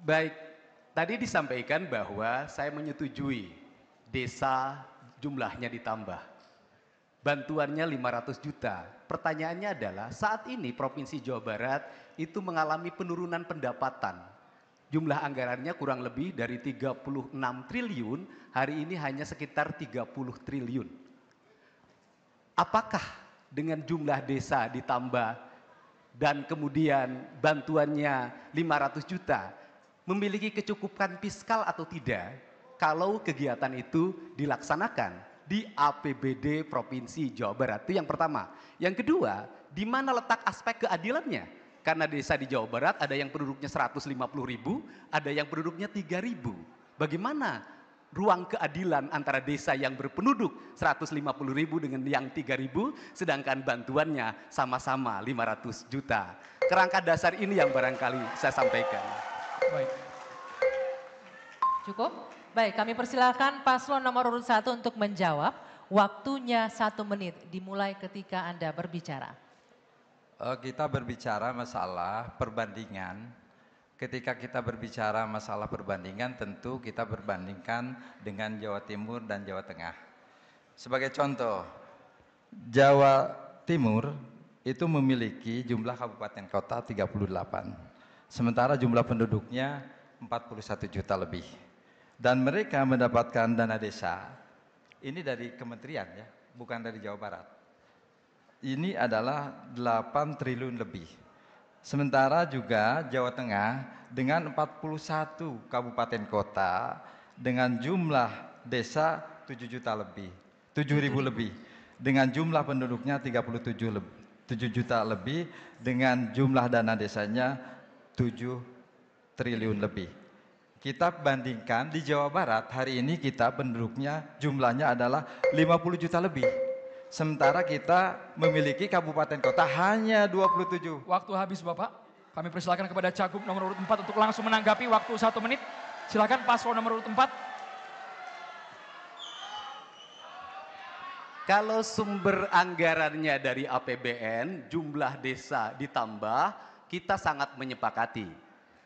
Baik, tadi disampaikan bahwa saya menyetujui desa jumlahnya ditambah. Bantuannya 500 juta. Pertanyaannya adalah saat ini Provinsi Jawa Barat itu mengalami penurunan pendapatan. Jumlah anggarannya kurang lebih dari 36 triliun, hari ini hanya sekitar 30 triliun. Apakah dengan jumlah desa ditambah dan kemudian bantuannya 500 juta memiliki kecukupan fiskal atau tidak kalau kegiatan itu dilaksanakan di APBD Provinsi Jawa Barat? Itu yang pertama. Yang kedua, di mana letak aspek keadilannya? Karena desa di Jawa Barat ada yang penduduknya 150.000, ada yang penduduknya 3.000. Bagaimana ruang keadilan antara desa yang berpenduduk 150.000 dengan yang 3.000, sedangkan bantuannya sama-sama 500 juta. Kerangka dasar ini yang barangkali saya sampaikan. Baik. Cukup? Baik, kami persilahkan paslon nomor urut 1 untuk menjawab. Waktunya 1 menit, dimulai ketika Anda berbicara. Kita berbicara masalah perbandingan. Ketika kita berbicara masalah perbandingan, tentu kita berbandingkan dengan Jawa Timur dan Jawa Tengah. Sebagai contoh, Jawa Timur itu memiliki jumlah kabupaten kota 38. Sementara jumlah penduduknya 41 juta lebih. Dan mereka mendapatkan dana desa, ini dari kementerian ya, bukan dari Jawa Barat. Ini adalah 8 triliun lebih. Sementara juga Jawa Tengah dengan 41 kabupaten kota dengan jumlah desa 7 juta lebih, 7.000 lebih. Dengan jumlah penduduknya 7 juta lebih, dengan jumlah dana desanya 7 triliun lebih. Kita bandingkan di Jawa Barat hari ini kita penduduknya jumlahnya adalah 50 juta lebih. Sementara kita memiliki kabupaten kota hanya 27. Waktu habis Bapak. Kami persilakan kepada Cagup nomor urut 4 untuk langsung menanggapi waktu 1 menit. Silakan paslon nomor urut 4. Kalau sumber anggarannya dari APBN, jumlah desa ditambah, kita sangat menyepakati.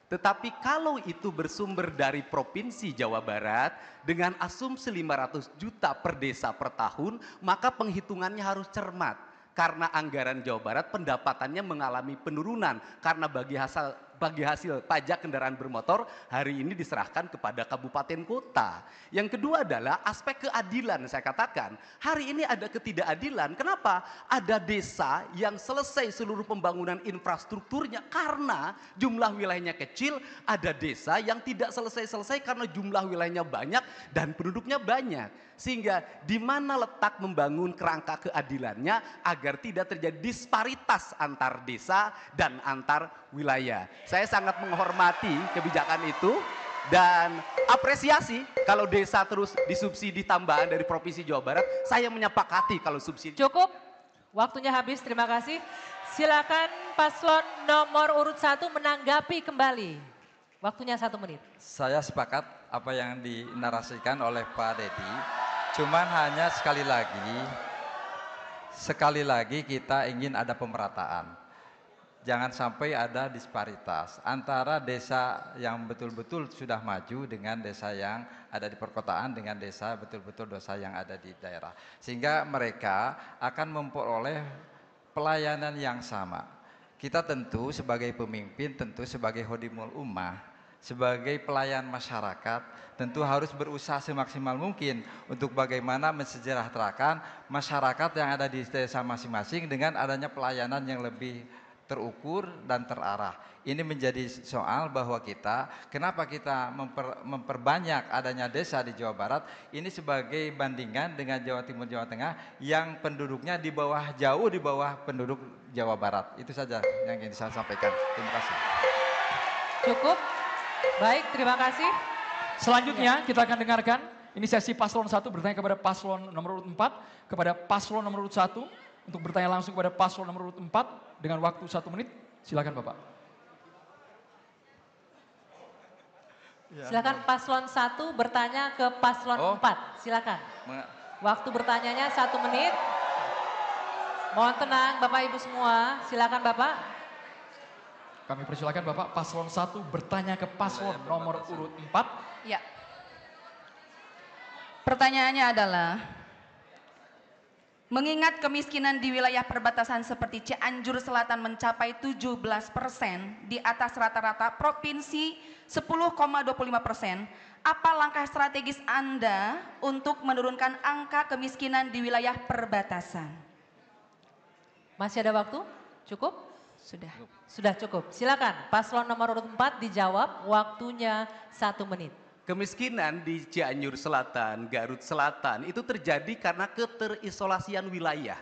Tetapi kalau itu bersumber dari Provinsi Jawa Barat dengan asumsi 500 juta per desa per tahun, maka penghitungannya harus cermat. Karena anggaran Jawa Barat pendapatannya mengalami penurunan karena bagi hasil pajak kendaraan bermotor hari ini diserahkan kepada kabupaten kota. Yang kedua adalah aspek keadilan. Saya katakan hari ini ada ketidakadilan. Kenapa? Ada desa yang selesai seluruh pembangunan infrastrukturnya karena jumlah wilayahnya kecil, ada desa yang tidak selesai-selesai karena jumlah wilayahnya banyak dan penduduknya banyak. Sehingga di mana letak membangun kerangka keadilannya agar tidak terjadi disparitas antar desa dan antar wilayah. Saya sangat menghormati kebijakan itu dan apresiasi kalau desa terus disubsidi tambahan dari Provinsi Jawa Barat. Saya menyepakati kalau subsidi. Cukup, waktunya habis, terima kasih. Silakan paslon nomor urut 1 menanggapi kembali. Waktunya 1 menit. Saya sepakat apa yang dinarasikan oleh Pak Dedi. Cuman hanya sekali lagi kita ingin ada pemerataan. Jangan sampai ada disparitas antara desa yang betul-betul sudah maju dengan desa yang ada di perkotaan dengan desa betul-betul desa yang ada di daerah. Sehingga mereka akan memperoleh pelayanan yang sama. Kita tentu sebagai pemimpin, tentu sebagai Khodimul Ummah, sebagai pelayan masyarakat, tentu harus berusaha semaksimal mungkin untuk bagaimana mensejahterakan masyarakat yang ada di desa masing-masing dengan adanya pelayanan yang lebih terukur dan terarah. Ini menjadi soal bahwa kenapa kita memperbanyak adanya desa di Jawa Barat, ini sebagai bandingan dengan Jawa Timur, Jawa Tengah yang penduduknya jauh di bawah penduduk Jawa Barat. Itu saja yang ingin saya sampaikan. Terima kasih. Cukup, baik, terima kasih. Selanjutnya kita akan dengarkan, ini sesi paslon 1 bertanya kepada paslon nomor urut 4, kepada paslon nomor urut 1 untuk bertanya langsung kepada paslon nomor urut 4 dengan waktu 1 menit. Silakan Bapak. Silakan paslon 1 bertanya ke paslon 4. Silakan. Waktu bertanyanya 1 menit. Mohon tenang Bapak Ibu semua. Silakan Bapak. Kami persilakan Bapak paslon 1 bertanya ke paslon nomor urut 4. Ya. Pertanyaannya adalah, mengingat kemiskinan di wilayah perbatasan seperti Cianjur Selatan mencapai 17%, di atas rata-rata provinsi 10,25%, apa langkah strategis Anda untuk menurunkan angka kemiskinan di wilayah perbatasan? Masih ada waktu? Cukup? Sudah. Sudah cukup. Silakan paslon nomor urut 4 dijawab, waktunya 1 menit. Kemiskinan di Cianjur Selatan, Garut Selatan itu terjadi karena keterisolasian wilayah.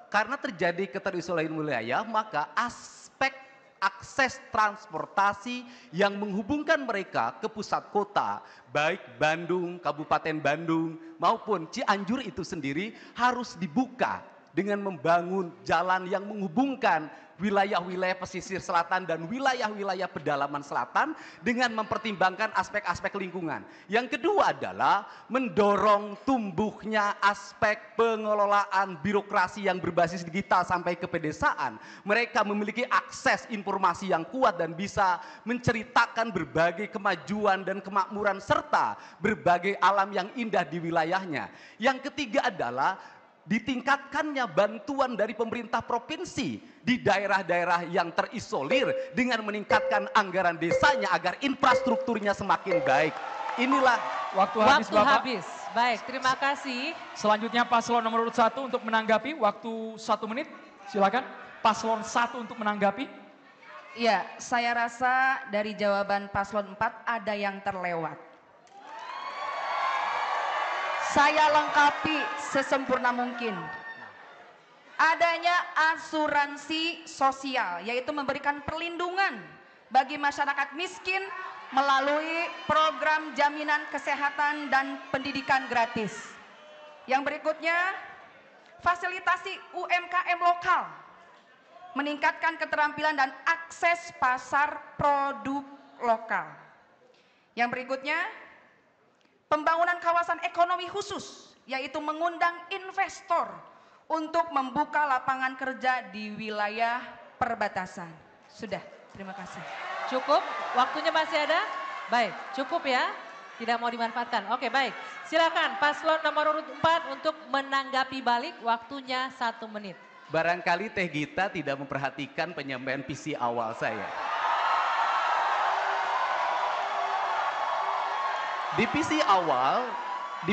Karena terjadi keterisolasian wilayah, maka aspek akses transportasi yang menghubungkan mereka ke pusat kota, baik Bandung, Kabupaten Bandung maupun Cianjur itu sendiri harus dibuka dengan membangun jalan yang menghubungkan wilayah-wilayah pesisir selatan dan wilayah-wilayah pedalaman selatan dengan mempertimbangkan aspek-aspek lingkungan. Yang kedua adalah mendorong tumbuhnya aspek pengelolaan birokrasi yang berbasis digital sampai ke pedesaan. Mereka memiliki akses informasi yang kuat dan bisa menceritakan berbagai kemajuan dan kemakmuran serta berbagai alam yang indah di wilayahnya. Yang ketiga adalah ditingkatkannya bantuan dari pemerintah provinsi di daerah-daerah yang terisolir dengan meningkatkan anggaran desanya agar infrastrukturnya semakin baik. Inilah Waktu habis Bapak. Habis. Baik, terima kasih. Selanjutnya paslon nomor urut 1 untuk menanggapi, waktu 1 menit. Silakan paslon 1 untuk menanggapi. Ya, saya rasa dari jawaban paslon 4 ada yang terlewat. Saya lengkapi sesempurna mungkin. Adanya asuransi sosial, yaitu memberikan perlindungan bagi masyarakat miskin melalui program jaminan kesehatan dan pendidikan gratis. Yang berikutnya, fasilitasi UMKM lokal, meningkatkan keterampilan dan akses pasar produk lokal. Yang berikutnya, pembangunan kawasan ekonomi khusus, yaitu mengundang investor untuk membuka lapangan kerja di wilayah perbatasan. Sudah, terima kasih. Cukup? Waktunya masih ada? Baik, cukup ya. Tidak mau dimanfaatkan. Oke, baik. Silakan paslon nomor urut 4 untuk menanggapi balik, waktunya 1 menit. barangkali Teh Gita tidak memperhatikan penyampaian visi awal saya. Di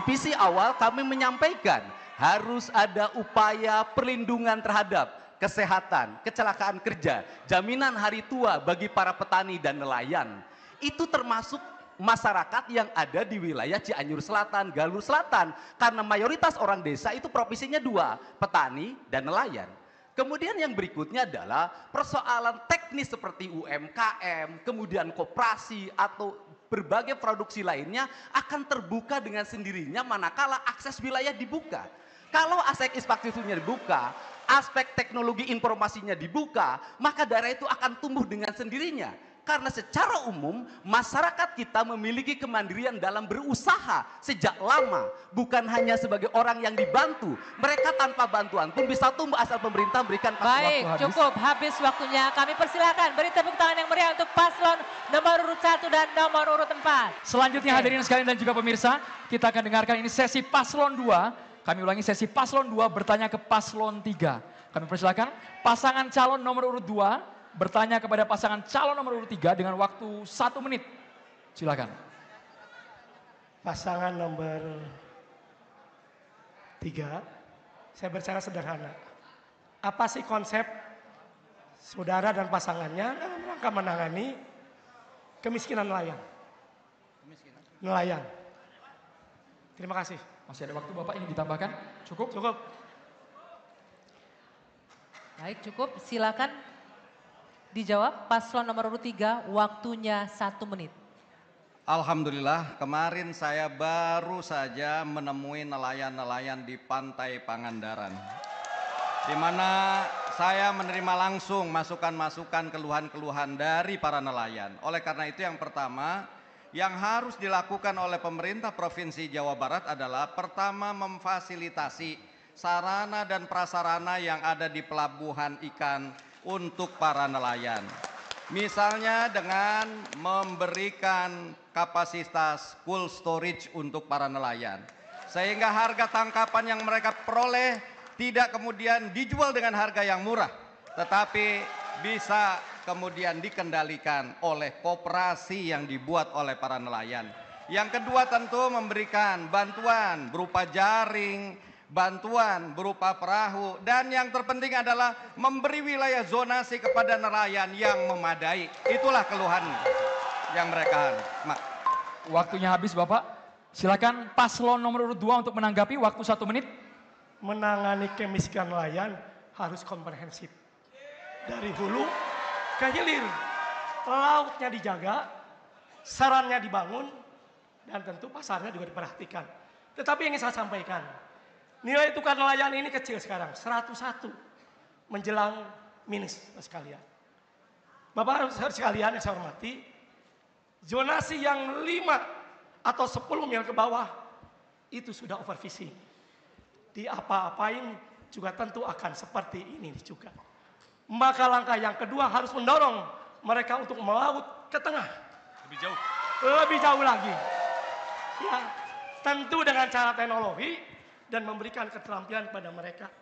visi awal kami menyampaikan harus ada upaya perlindungan terhadap kesehatan, kecelakaan kerja, jaminan hari tua bagi para petani dan nelayan. Itu termasuk masyarakat yang ada di wilayah Cianjur Selatan, Garut Selatan. Karena mayoritas orang desa itu profesinya 2, petani dan nelayan. Kemudian yang berikutnya adalah persoalan teknis seperti UMKM, kemudian koperasi atau berbagai produksi lainnya akan terbuka dengan sendirinya manakala akses wilayah dibuka. Kalau aspek infrastrukturnya dibuka, aspek teknologi informasinya dibuka, maka daerah itu akan tumbuh dengan sendirinya. Karena secara umum masyarakat kita memiliki kemandirian dalam berusaha sejak lama. Bukan hanya sebagai orang yang dibantu. Mereka tanpa bantuan pun bisa tumbuh asal pemerintah berikan Baik, cukup. Habis waktunya. Kami persilakan beri tepuk tangan yang meriah untuk paslon nomor urut 1 dan nomor urut 4. Selanjutnya hadirin sekalian dan juga pemirsa, kita akan dengarkan ini sesi paslon 2. Kami ulangi sesi paslon 2 bertanya ke paslon 3. Kami persilakan pasangan calon nomor urut 2 bertanya kepada pasangan calon nomor urut 3 dengan waktu 1 menit. Silakan. Pasangan nomor 3, saya berbicara sederhana. Apa sih konsep saudara dan pasangannya dalam rangka menangani kemiskinan nelayan? Nelayan. Terima kasih. Masih ada waktu Bapak, ini ditambahkan? Cukup? Cukup. Baik, cukup. Silakan dijawab paslon nomor urut 3, waktunya 1 menit. Alhamdulillah, kemarin saya baru saja menemui nelayan-nelayan di Pantai Pangandaran, di mana saya menerima langsung masukan-masukan, keluhan-keluhan dari para nelayan. Oleh karena itu yang pertama yang harus dilakukan oleh pemerintah Provinsi Jawa Barat adalah pertama memfasilitasi sarana dan prasarana yang ada di pelabuhan ikan untuk para nelayan. Misalnya dengan memberikan kapasitas cold storage untuk para nelayan. Sehingga harga tangkapan yang mereka peroleh tidak kemudian dijual dengan harga yang murah, tetapi bisa kemudian dikendalikan oleh koperasi yang dibuat oleh para nelayan. Yang kedua tentu memberikan bantuan berupa jaring, bantuan berupa perahu, dan yang terpenting adalah memberi wilayah zonasi kepada nelayan yang memadai. Itulah keluhan yang mereka. Waktunya habis Bapak. Silakan paslon nomor urut 2 untuk menanggapi, waktu 1 menit. Menangani kemiskinan nelayan harus komprehensif. Dari hulu ke hilir. Lautnya dijaga, sarannya dibangun, dan tentu pasarnya juga diperhatikan. Tetapi yang ingin saya sampaikan, nilai tukar nelayan ini kecil sekarang, 101 menjelang minus sekalian. Bapak sekalian yang saya hormati, zonasi yang 5 atau 10 mil ke bawah itu sudah overfishing. Diapa-apain juga tentu akan seperti ini juga. Maka langkah yang kedua harus mendorong mereka untuk melaut ke tengah. Lebih jauh lagi. Ya, tentu dengan cara teknologi dan memberikan keterampilan pada mereka.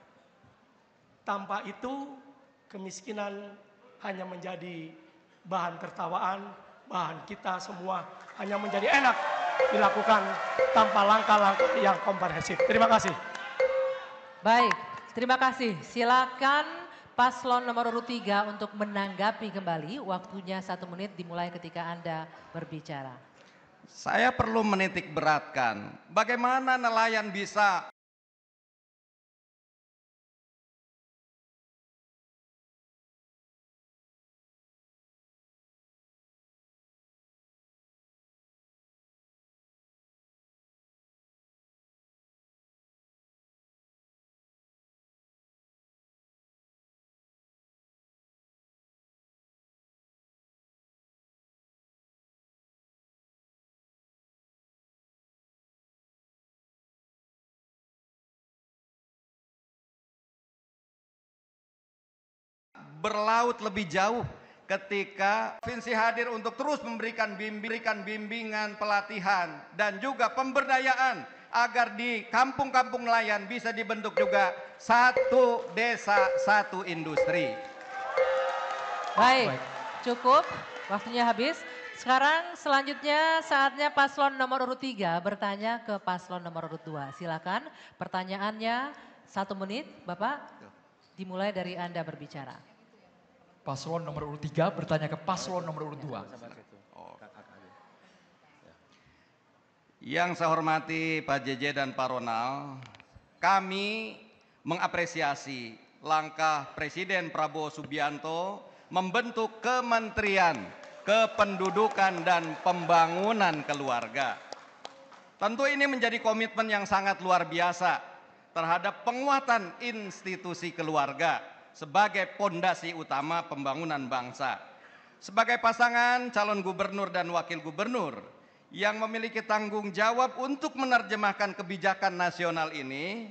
Tanpa itu, kemiskinan hanya menjadi bahan tertawaan, bahan kita semua hanya menjadi enak dilakukan tanpa langkah-langkah yang komprehensif. Terima kasih. Baik, terima kasih. Silakan paslon nomor urut 3 untuk menanggapi kembali. Waktunya 1 menit dimulai ketika Anda berbicara. Saya perlu menitik beratkan bagaimana nelayan bisa berlaut lebih jauh ketika provinsi hadir untuk terus memberikan bimbingan, pelatihan, dan juga pemberdayaan agar di kampung-kampung nelayan bisa dibentuk juga satu desa, satu industri. Baik, cukup. Waktunya habis. Sekarang selanjutnya saatnya paslon nomor urut 3 bertanya ke paslon nomor urut 2. Silakan pertanyaannya 1 menit, Bapak. Dimulai dari Anda berbicara. Paslon nomor urut 3 bertanya ke paslon nomor urut 2. Yang saya hormati Pak JJ dan Pak Ronald, kami mengapresiasi langkah Presiden Prabowo Subianto membentuk Kementerian Kependudukan dan Pembangunan Keluarga. Tentu ini menjadi komitmen yang sangat luar biasa terhadap penguatan institusi keluarga sebagai pondasi utama pembangunan bangsa. Sebagai pasangan calon gubernur dan wakil gubernur yang memiliki tanggung jawab untuk menerjemahkan kebijakan nasional ini,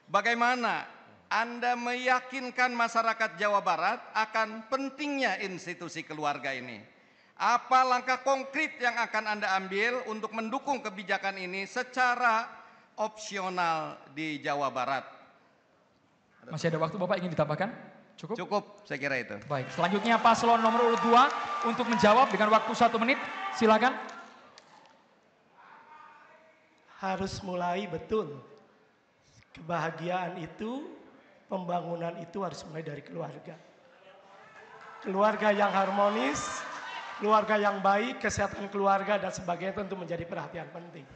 bagaimana Anda meyakinkan masyarakat Jawa Barat akan pentingnya institusi keluarga ini? Apa langkah konkret yang akan Anda ambil untuk mendukung kebijakan ini secara opsional di Jawa Barat? Masih ada waktu Bapak ingin ditambahkan? Cukup? Cukup, saya kira itu. Baik, selanjutnya paslon nomor urut 2 untuk menjawab dengan waktu 1 menit. Silakan. Harus mulai betul. Kebahagiaan itu, pembangunan itu harus mulai dari keluarga. Keluarga yang harmonis, keluarga yang baik, kesehatan keluarga dan sebagainya tentu menjadi perhatian penting.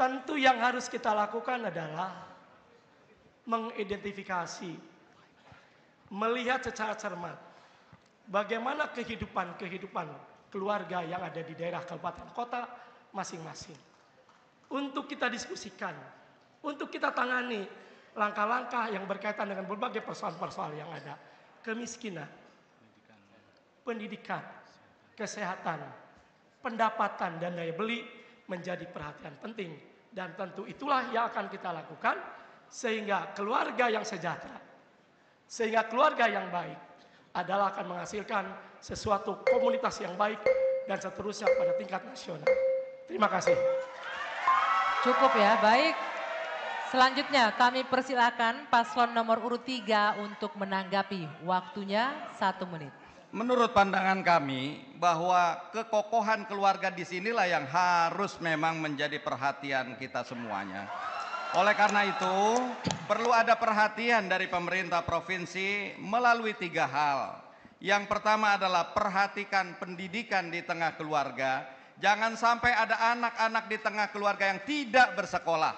Tentu yang harus kita lakukan adalah mengidentifikasi, melihat secara cermat bagaimana kehidupan keluarga yang ada di daerah kabupaten kota masing-masing. Untuk kita diskusikan, untuk kita tangani langkah-langkah yang berkaitan dengan berbagai persoalan-persoalan yang ada. Kemiskinan, pendidikan, kesehatan, pendapatan dan daya beli menjadi perhatian penting. Dan tentu itulah yang akan kita lakukan sehingga keluarga yang sejahtera, sehingga keluarga yang baik adalah akan menghasilkan sesuatu komunitas yang baik dan seterusnya pada tingkat nasional. Terima kasih. Cukup ya, baik. Selanjutnya kami persilakan paslon nomor urut 3 untuk menanggapi. Waktunya 1 menit. Menurut pandangan kami bahwa kekokohan keluarga di sinilah yang harus memang menjadi perhatian kita semuanya. Oleh karena itu, perlu ada perhatian dari pemerintah provinsi melalui 3 hal. Yang pertama adalah perhatikan pendidikan di tengah keluarga. Jangan sampai ada anak-anak di tengah keluarga yang tidak bersekolah.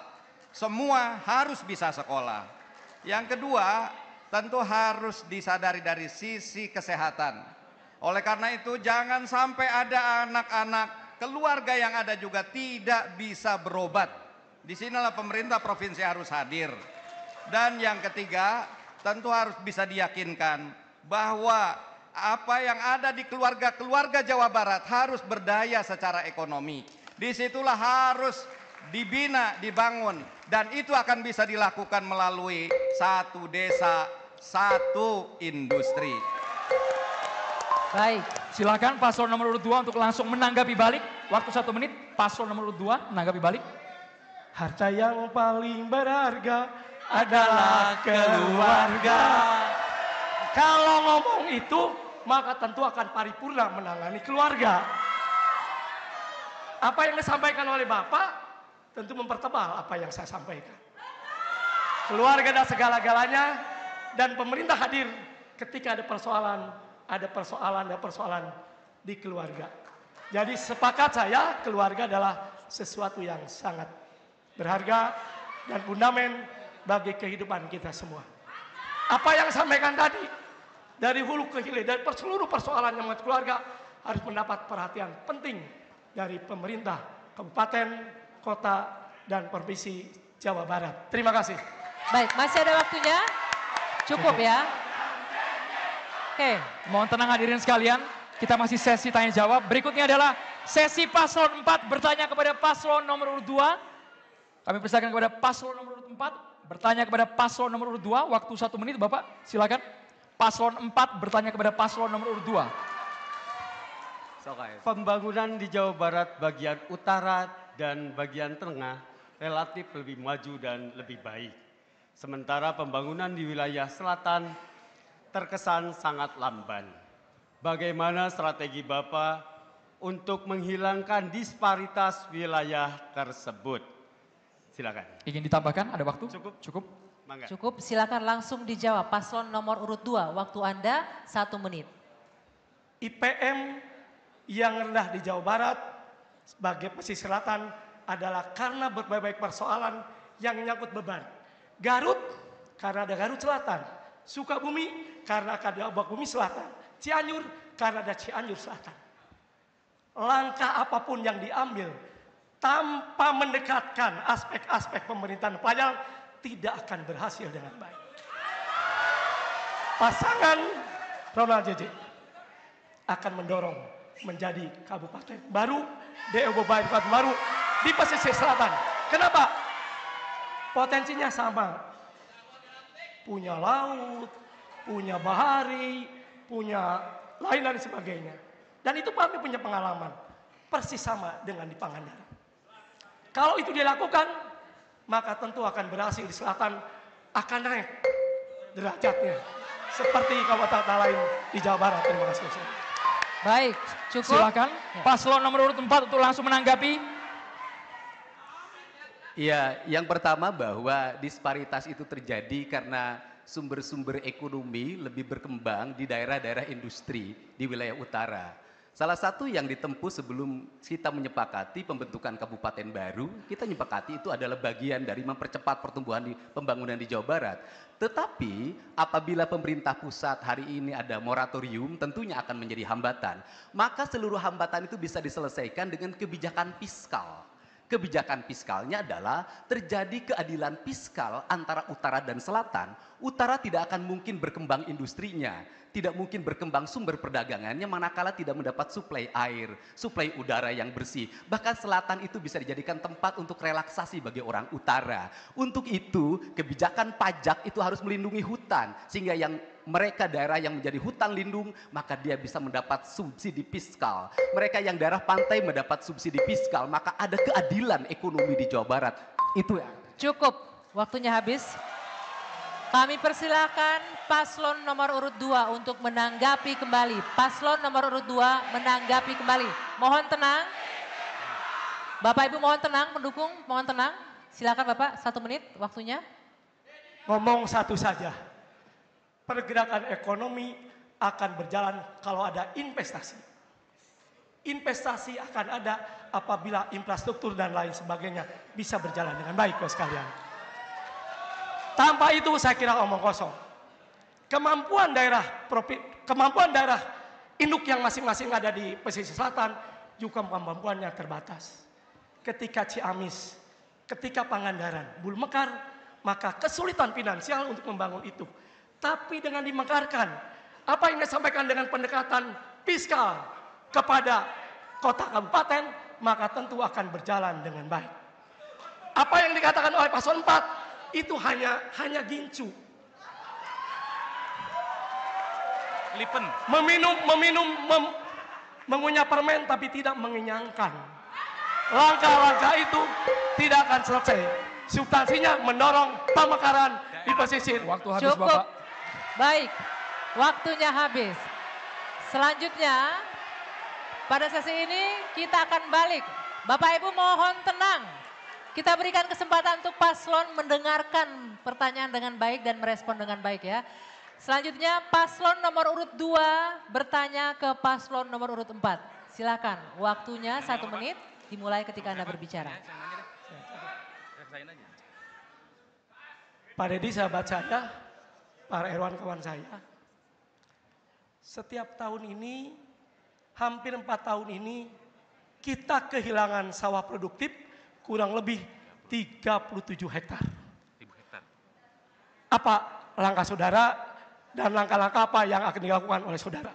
Semua harus bisa sekolah. Yang kedua, tentu harus disadari dari sisi kesehatan. Oleh karena itu, jangan sampai ada anak-anak keluarga yang ada juga tidak bisa berobat. Di sinilah pemerintah provinsi harus hadir. Dan yang ketiga, tentu harus bisa diyakinkan bahwa apa yang ada di keluarga-keluarga Jawa Barat harus berdaya secara ekonomi. Disitulah harus dibina, dibangun. Dan itu akan bisa dilakukan melalui 1 desa, 1 industri. Baik, silakan paslon nomor urut 2 untuk langsung menanggapi balik. Waktu 1 menit, paslon nomor urut 2 menanggapi balik. Harta yang paling berharga adalah keluarga. Kalau ngomong itu, maka tentu akan paripurna menangani keluarga. Apa yang disampaikan oleh Bapak, tentu mempertebal apa yang saya sampaikan. Keluarga dan segala-galanya, dan pemerintah hadir ketika ada persoalan di keluarga. Jadi sepakat saya, keluarga adalah sesuatu yang sangat berharga dan fundament bagi kehidupan kita semua. Apa yang saya sampaikan tadi, dari hulu ke hilir, dari seluruh persoalan yang mengenai keluarga harus mendapat perhatian penting dari pemerintah, kabupaten, kota, dan provinsi Jawa Barat. Terima kasih. Baik, masih ada waktunya? Cukup ya? Oke. Mohon tenang hadirin sekalian, kita masih sesi tanya jawab. Berikutnya adalah sesi paslon 4 bertanya kepada paslon nomor urut 2. Kami persilakan kepada paslon nomor urut 4 bertanya kepada paslon nomor urut 2. Waktu 1 menit Bapak, silakan. Paslon 4 bertanya kepada paslon nomor urut 2. Pembangunan di Jawa Barat bagian utara dan bagian tengah relatif lebih maju dan lebih baik. Sementara pembangunan di wilayah selatan terkesan sangat lamban. Bagaimana strategi Bapak untuk menghilangkan disparitas wilayah tersebut? Silakan. Ingin ditambahkan, ada waktu? Cukup? Cukup. Mangga. Cukup, silakan langsung dijawab. Paslon nomor urut 2, waktu Anda 1 menit. IPM yang rendah di Jawa Barat sebagai pesisir selatan adalah karena berbagai persoalan yang menyangkut beban. Garut karena ada Garut Selatan, Sukabumi karena ada Bumi Selatan, Cianjur karena ada Cianjur Selatan. Langkah apapun yang diambil tanpa mendekatkan aspek-aspek pemerintahan pelayanan tidak akan berhasil dengan baik. Pasangan Ronald JJ akan mendorong menjadi kabupaten baru, DO Kabupaten baru di pesisir selatan. Kenapa? Potensinya sama. Punya laut, punya bahari, punya lain dan sebagainya. Dan itu kami punya pengalaman. Persis sama dengan di Pangandaran. Kalau itu dilakukan, maka tentu akan berhasil di selatan, akan naik derajatnya. Seperti kabupaten lain di Jawa Barat. Terima kasih. Baik, cukup. Silakan. Paslon nomor urut 4 untuk langsung menanggapi. Ya, yang pertama bahwa disparitas itu terjadi karena sumber-sumber ekonomi lebih berkembang di daerah-daerah industri di wilayah utara. Salah satu yang ditempuh sebelum kita menyepakati pembentukan kabupaten baru, kita menyepakati itu adalah bagian dari mempercepat pertumbuhan di pembangunan di Jawa Barat. Tetapi apabila pemerintah pusat hari ini ada moratorium, tentunya akan menjadi hambatan. Maka seluruh hambatan itu bisa diselesaikan dengan kebijakan fiskal. Kebijakan fiskalnya adalah terjadi keadilan fiskal antara utara dan selatan. Utara tidak akan mungkin berkembang industrinya, tidak mungkin berkembang sumber perdagangannya manakala tidak mendapat suplai air, suplai udara yang bersih. Bahkan selatan itu bisa dijadikan tempat untuk relaksasi bagi orang utara. Untuk itu kebijakan pajak itu harus melindungi hutan sehingga yang mereka daerah yang menjadi hutan lindung, maka dia bisa mendapat subsidi fiskal. Mereka yang daerah pantai mendapat subsidi fiskal, maka ada keadilan ekonomi di Jawa Barat. Itu ya. Cukup, waktunya habis. Kami persilakan paslon nomor urut 2 untuk menanggapi kembali. Paslon nomor urut 2 menanggapi kembali. Mohon tenang. Bapak Ibu mohon tenang, mendukung, mohon tenang. Silakan Bapak, 1 menit waktunya. Ngomong satu saja. Pergerakan ekonomi akan berjalan kalau ada investasi. Investasi akan ada apabila infrastruktur dan lain sebagainya bisa berjalan dengan baik, Bapak sekalian. Tanpa itu saya kira omong kosong. Kemampuan daerah induk yang masing-masing ada di pesisir selatan juga kemampuannya terbatas. Ketika Ciamis, ketika Pangandaran belum mekar, maka kesulitan finansial untuk membangun itu. Tapi dengan dimekarkan, apa yang disampaikan dengan pendekatan fiskal kepada kota kabupaten, maka tentu akan berjalan dengan baik. Apa yang dikatakan oleh paslon 4 itu hanya gincu. Lipen. Mengunyah permen tapi tidak mengenyangkan. Langkah-langkah itu tidak akan selesai. Substansinya mendorong pemekaran di pesisir. Waktu habis Cukup. Bapak. Baik, waktunya habis. Selanjutnya, pada sesi ini kita akan balik. Bapak Ibu mohon tenang. Kita berikan kesempatan untuk paslon mendengarkan pertanyaan dengan baik dan merespon dengan baik ya. Selanjutnya paslon nomor urut 2 bertanya ke paslon nomor urut 4. Silakan, waktunya 1 menit dimulai ketika Anda berbicara. Pak Deddy sahabat saya, para Erwan kawan saya. Setiap tahun ini, hampir 4 tahun ini, kita kehilangan sawah produktif kurang lebih 37 hektar. Apa langkah saudara dan langkah-langkah apa yang akan dilakukan oleh saudara?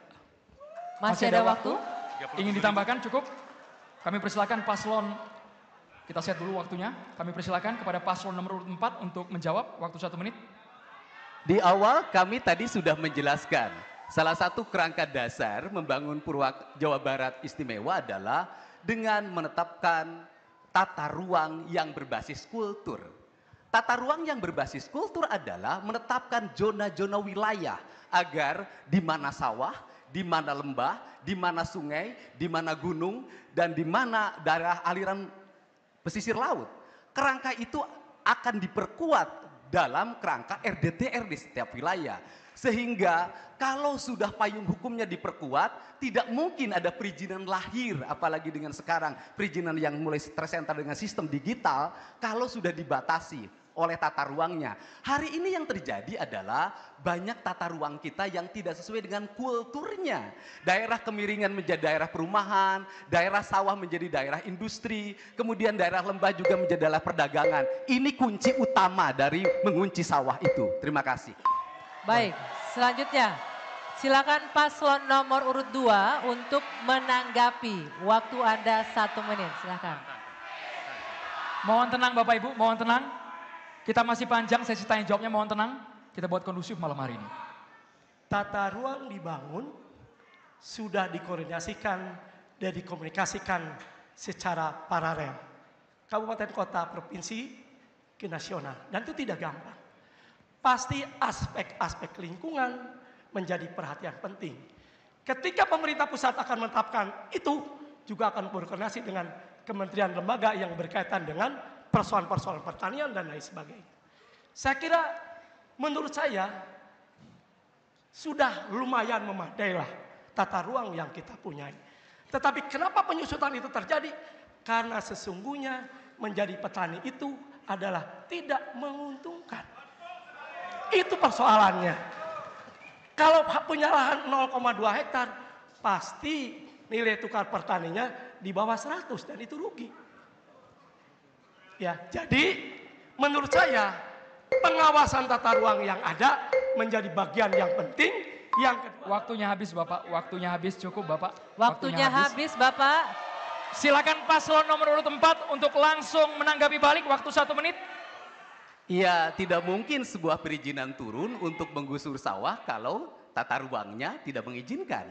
Masih ada waktu? Ingin ditambahkan cukup? Kami persilakan paslon, kita set dulu waktunya. Kami persilakan kepada paslon nomor urut 4 untuk menjawab, waktu 1 menit. Di awal kami tadi sudah menjelaskan, salah satu kerangka dasar membangun Jawa Barat istimewa adalah dengan menetapkan tata ruang yang berbasis kultur. Tata ruang yang berbasis kultur adalah menetapkan zona-zona wilayah agar di mana sawah, di mana lembah, di mana sungai, di mana gunung, dan di mana daerah aliran pesisir laut. Kerangka itu akan diperkuat dalam kerangka RDTR di setiap wilayah. Sehingga kalau sudah payung hukumnya diperkuat, tidak mungkin ada perizinan lahir, apalagi dengan sekarang perizinan yang mulai tersentar dengan sistem digital, kalau sudah dibatasi oleh tata ruangnya. Hari ini yang terjadi adalah banyak tata ruang kita yang tidak sesuai dengan kulturnya. Daerah kemiringan menjadi daerah perumahan, daerah sawah menjadi daerah industri, kemudian daerah lembah juga menjadi daerah perdagangan. Ini kunci utama dari mengunci sawah itu. Terima kasih. Baik, selanjutnya silakan paslon nomor urut 2 untuk menanggapi. Waktu Anda 1 menit, silakan. Mohon tenang Bapak Ibu, mohon tenang. Kita masih panjang sesi tanya jawabnya, mohon tenang. Kita buat kondusif malam hari ini. Tata ruang dibangun, sudah dikoordinasikan dan dikomunikasikan secara paralel. Kabupaten, kota, provinsi, ke nasional. Dan itu tidak gampang. Pasti aspek-aspek lingkungan menjadi perhatian penting. Ketika pemerintah pusat akan menetapkan itu, juga akan berkoordinasi dengan kementerian lembaga yang berkaitan dengan persoalan-persoalan pertanian dan lain sebagainya. Saya kira, menurut saya, sudah lumayan memadailah tata ruang yang kita punyai. Tetapi kenapa penyusutan itu terjadi? Karena sesungguhnya menjadi petani itu adalah tidak menguntungkan. Itu persoalannya. Kalau punya lahan 0,2 hektar, pasti nilai tukar pertaniannya di bawah 100 dan itu rugi. Ya, jadi menurut saya pengawasan tata ruang yang ada menjadi bagian yang penting. Yang kedua, waktunya habis Bapak, waktunya habis, cukup Bapak. Waktunya habis Bapak. Silakan paslon nomor urut 4 untuk langsung menanggapi balik, waktu 1 menit. Ya, tidak mungkin sebuah perizinan turun untuk menggusur sawah kalau tata ruangnya tidak mengizinkan.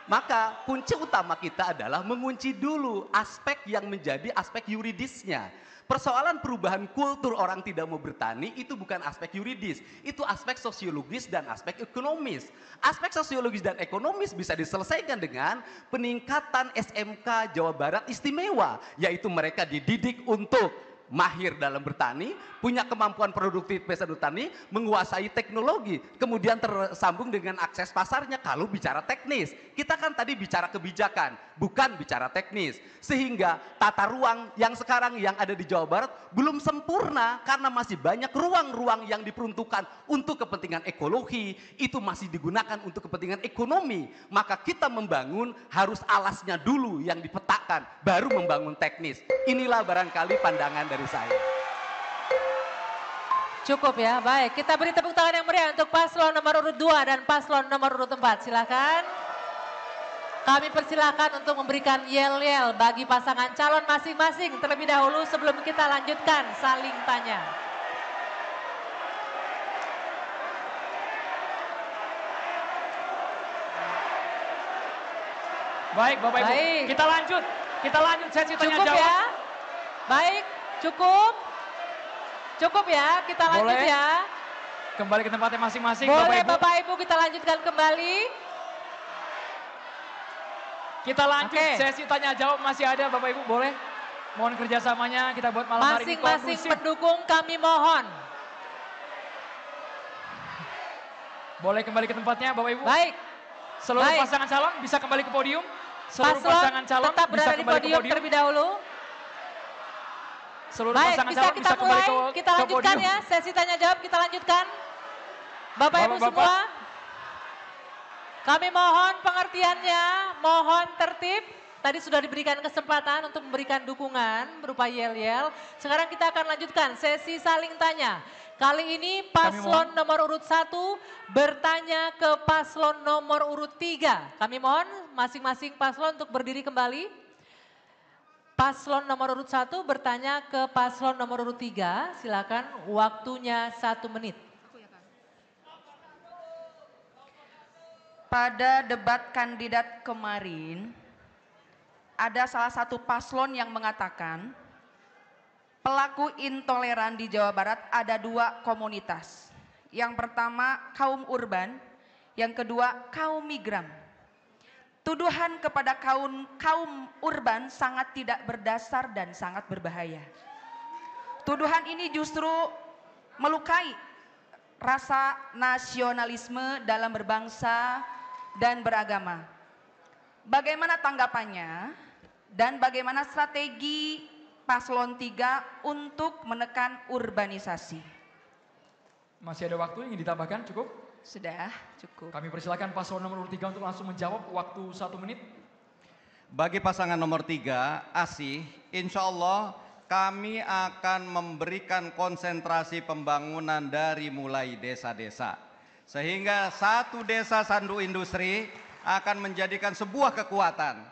Maka kunci utama kita adalah mengunci dulu aspek yang menjadi aspek yuridisnya. Persoalan perubahan kultur orang tidak mau bertani itu bukan aspek yuridis, itu aspek sosiologis dan aspek ekonomis. Aspek sosiologis dan ekonomis bisa diselesaikan dengan peningkatan SMK Jawa Barat istimewa, yaitu mereka dididik untuk mahir dalam bertani, punya kemampuan produktif bertani, menguasai teknologi, kemudian tersambung dengan akses pasarnya. Kalau bicara teknis, kita kan tadi bicara kebijakan, bukan bicara teknis. Sehingga tata ruang yang sekarang yang ada di Jawa Barat belum sempurna karena masih banyak ruang-ruang yang diperuntukkan untuk kepentingan ekologi, itu masih digunakan untuk kepentingan ekonomi. Maka kita membangun harus alasnya dulu yang dipetakan, baru membangun teknis. Inilah barangkali pandangan dari saya. Cukup ya, baik. Kita beri tepuk tangan yang meriah untuk paslon nomor urut 2 dan paslon nomor urut 4. Silakan. Kami persilakan untuk memberikan yel-yel bagi pasangan calon masing-masing terlebih dahulu sebelum kita lanjutkan saling tanya. Baik Bapak Ibu, Baik. kita lanjut sesi tanya Cukup jawab. ya? Baik, cukup. Cukup ya, kita lanjut Boleh. ya. Kembali ke tempatnya masing-masing Boleh Bapak Ibu. Bapak Ibu kita lanjutkan kembali. Kita lanjut Oke. sesi tanya jawab masih ada Bapak Ibu, boleh? Mohon kerjasamanya kita buat malam hari ini Masing-masing kondusif. pendukung kami mohon. Boleh kembali ke tempatnya Bapak Ibu? Baik, Seluruh baik. pasangan calon bisa kembali ke podium. Seluruh paslon pasangan calon tetap bisa berada di kembali ke podium podium. terlebih dahulu. Seluruh Baik, pasangan bisa calon kita bisa kembali mulai, kita ke lanjutkan podium. ya, sesi tanya jawab kita lanjutkan. Bapak Ibu Bapak-bapak. semua, kami mohon pengertiannya, mohon tertib. Tadi sudah diberikan kesempatan untuk memberikan dukungan berupa yel-yel. Sekarang kita akan lanjutkan sesi saling tanya. Kali ini paslon nomor urut 1 bertanya ke paslon nomor urut 3. Kami mohon masing-masing paslon untuk berdiri kembali. Paslon nomor urut 1 bertanya ke paslon nomor urut 3. Silakan, waktunya 1 menit. Pada debat kandidat kemarin, ada salah satu paslon yang mengatakan pelaku intoleran di Jawa Barat ada 2 komunitas. Yang pertama kaum urban, yang kedua kaum migran. Tuduhan kepada kaum urban sangat tidak berdasar dan sangat berbahaya. Tuduhan ini justru melukai rasa nasionalisme dalam berbangsa dan beragama. Bagaimana tanggapannya dan bagaimana strategi paslon 3 untuk menekan urbanisasi? Masih ada waktu ingin ditambahkan, cukup? Sudah, cukup. Kami persilakan paslon nomor urut 3 untuk langsung menjawab, waktu 1 menit. Bagi pasangan nomor 3, ASI, insya Allah kami akan memberikan konsentrasi pembangunan dari mulai desa-desa. Sehingga satu desa Sandu Industri akan menjadikan sebuah kekuatan.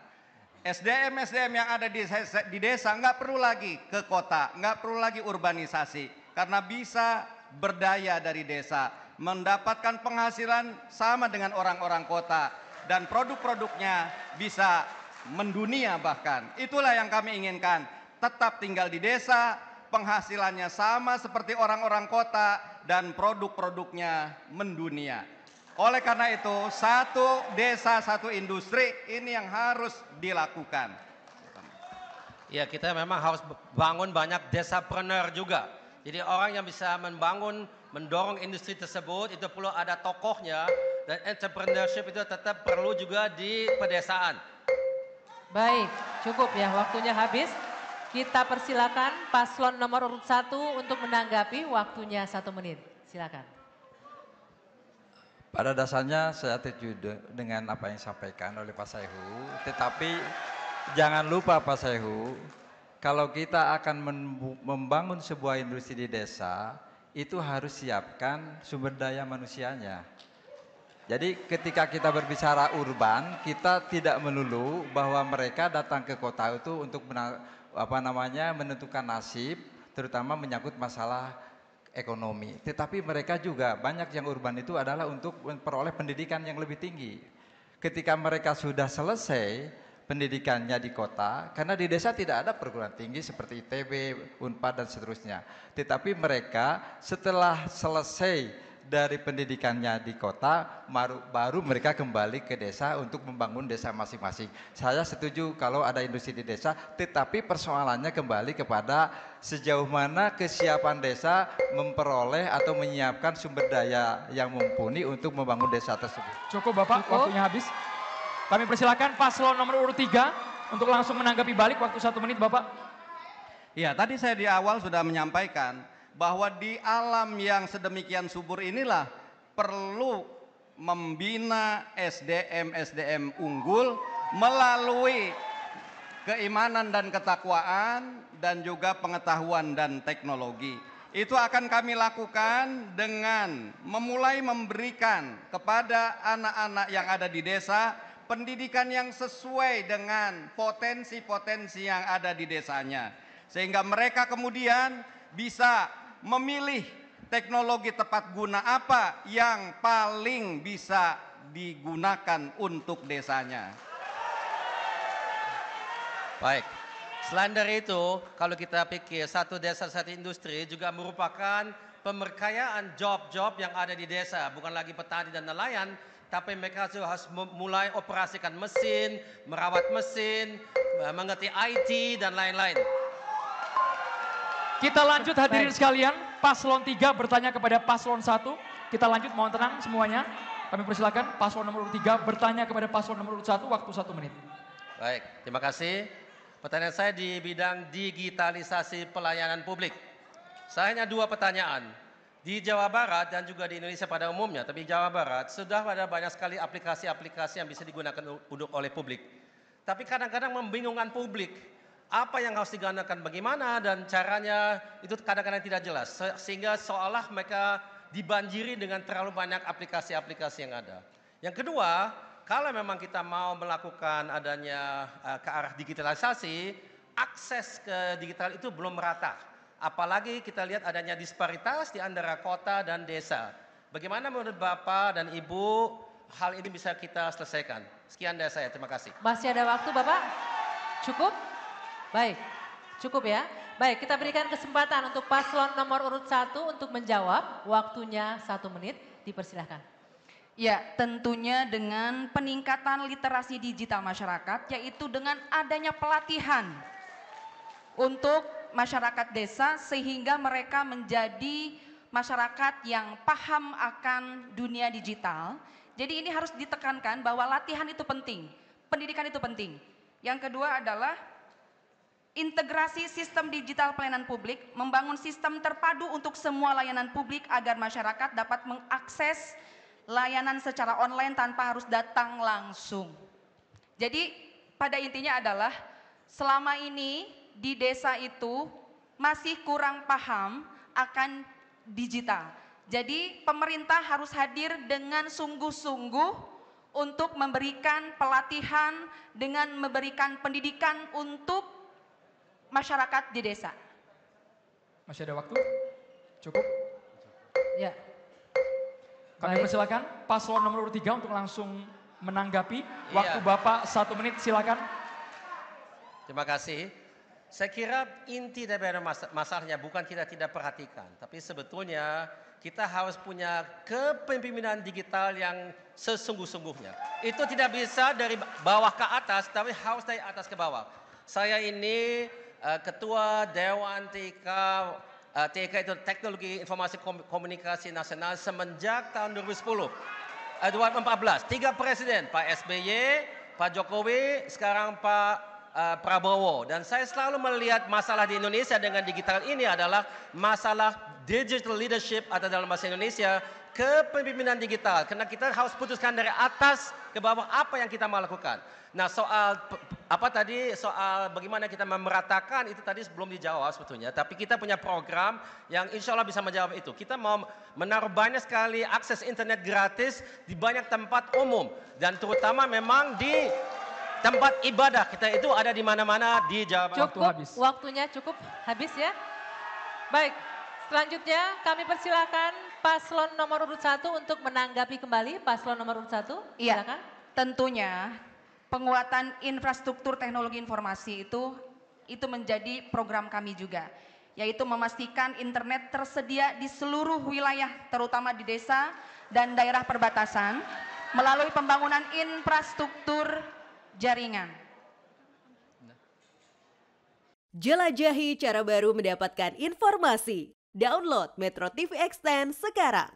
SDM-SDM yang ada di desa nggak perlu lagi ke kota, nggak perlu lagi urbanisasi. Karena bisa berdaya dari desa, mendapatkan penghasilan sama dengan orang-orang kota. Dan produk-produknya bisa mendunia bahkan. Itulah yang kami inginkan. Tetap tinggal di desa, penghasilannya sama seperti orang-orang kota, dan produk-produknya mendunia. Oleh karena itu, satu desa, satu industri ini yang harus dilakukan. Ya, kita memang harus bangun banyak desapreneur juga. Jadi orang yang bisa membangun, mendorong industri tersebut, itu perlu ada tokohnya, dan entrepreneurship itu tetap perlu juga di pedesaan. Baik, cukup ya, waktunya habis. Kita persilakan paslon nomor urut 1 untuk menanggapi, waktunya 1 menit. Silakan. Pada dasarnya saya setuju dengan apa yang disampaikan oleh Pak Saihu, tetapi jangan lupa Pak Saihu, kalau kita akan membangun sebuah industri di desa, itu harus siapkan sumber daya manusianya. Jadi ketika kita berbicara urban, kita tidak melulu bahwa mereka datang ke kota itu untuk menentukan nasib, terutama menyangkut masalah ekonomi. Tetapi mereka juga banyak yang urban itu adalah untuk memperoleh pendidikan yang lebih tinggi. Ketika mereka sudah selesai pendidikannya di kota, karena di desa tidak ada perguruan tinggi seperti ITB, Unpad dan seterusnya. Tetapi mereka setelah selesai dari pendidikannya di kota, baru mereka kembali ke desa untuk membangun desa masing-masing. Saya setuju kalau ada industri di desa, tetapi persoalannya kembali kepada sejauh mana kesiapan desa memperoleh atau menyiapkan sumber daya yang mumpuni untuk membangun desa tersebut. Cukup Bapak, waktunya habis. Kami persilakan paslon nomor urut 3 untuk langsung menanggapi balik waktu 1 menit Bapak. Ya, tadi saya di awal sudah menyampaikan bahwa di alam yang sedemikian subur inilah perlu membina SDM unggul melalui keimanan dan ketakwaan dan juga pengetahuan dan teknologi. Itu akan kami lakukan dengan memulai memberikan kepada anak-anak yang ada di desa pendidikan yang sesuai dengan potensi-potensi yang ada di desanya. Sehingga mereka kemudian bisa memilih teknologi tepat guna apa yang paling bisa digunakan untuk desanya. Baik, selain dari itu, kalau kita pikir satu desa satu industri juga merupakan pemberkayaan job-job yang ada di desa, bukan lagi petani dan nelayan, tapi mereka juga harus mulai operasikan mesin, merawat mesin, mengerti IT dan lain-lain. Kita lanjut hadirin sekalian, paslon 3 bertanya kepada paslon 1. Kita lanjut, mohon tenang semuanya. Kami persilakan paslon nomor 3 bertanya kepada paslon nomor 1, waktu 1 menit. Baik, terima kasih. Pertanyaan saya di bidang digitalisasi pelayanan publik. Saya hanya 2 pertanyaan. Di Jawa Barat dan juga di Indonesia pada umumnya, tapi Jawa Barat sudah ada banyak sekali aplikasi-aplikasi yang bisa digunakan oleh publik. Tapi kadang-kadang membingungkan publik. Apa yang harus digunakan bagaimana dan caranya itu kadang-kadang tidak jelas. Sehingga seolah mereka dibanjiri dengan terlalu banyak aplikasi-aplikasi yang ada. Yang kedua, kalau memang kita mau melakukan adanya ke arah digitalisasi, akses ke digital itu belum merata. Apalagi kita lihat adanya disparitas di antara kota dan desa. Bagaimana menurut Bapak dan Ibu hal ini bisa kita selesaikan? Sekian dari saya, terima kasih. Masih ada waktu Bapak? Cukup? Baik, cukup ya. Baik, kita berikan kesempatan untuk paslon nomor urut 1 untuk menjawab. Waktunya 1 menit, dipersilahkan. Ya, tentunya dengan peningkatan literasi digital masyarakat, yaitu dengan adanya pelatihan untuk masyarakat desa sehingga mereka menjadi masyarakat yang paham akan dunia digital. Jadi ini harus ditekankan bahwa latihan itu penting, pendidikan itu penting. Yang kedua adalah integrasi sistem digital pelayanan publik, membangun sistem terpadu untuk semua layanan publik agar masyarakat dapat mengakses layanan secara online tanpa harus datang langsung. Jadi pada intinya adalah selama ini di desa itu masih kurang paham akan digital. Jadi pemerintah harus hadir dengan sungguh-sungguh untuk memberikan pelatihan dengan memberikan pendidikan untuk masyarakat di desa. Masih ada waktu? Cukup? Ya. Kami persilakan paslon nomor 3 untuk langsung menanggapi. Waktu Bapak 1 menit, silakan. Terima kasih. Saya kira inti dari masalahnya bukan kita tidak perhatikan, tapi sebetulnya kita harus punya kepemimpinan digital yang sesungguh-sungguhnya. Itu tidak bisa dari bawah ke atas, tapi harus dari atas ke bawah. Saya ini Ketua Dewan TK itu Teknologi Informasi Komunikasi Nasional semenjak tahun 2010. 2014, 3 presiden, Pak SBY, Pak Jokowi, sekarang Pak Prabowo. Dan saya selalu melihat masalah di Indonesia dengan digital ini adalah masalah digital leadership atau dalam bahasa Indonesia kepemimpinan digital. Karena kita harus putuskan dari atas ke bawah apa yang kita mau lakukan. Nah soal soal bagaimana kita memeratakan itu tadi belum dijawab sebetulnya. Tapi kita punya program yang insya Allah bisa menjawab itu. Kita mau menaruh banyak sekali akses internet gratis di banyak tempat umum. Dan terutama memang di tempat ibadah kita itu ada di mana-mana di Jawa Barat. Cukup, waktunya cukup habis ya. Baik, Selanjutnya kami persilakan paslon nomor urut 1 untuk menanggapi kembali. Paslon nomor urut 1, Iya, silakan. tentunya penguatan infrastruktur teknologi informasi itu menjadi program kami juga, yaitu memastikan internet tersedia di seluruh wilayah, terutama di desa dan daerah perbatasan, melalui pembangunan infrastruktur jaringan. Jelajahi cara baru mendapatkan informasi. Download Metro TV Extend sekarang.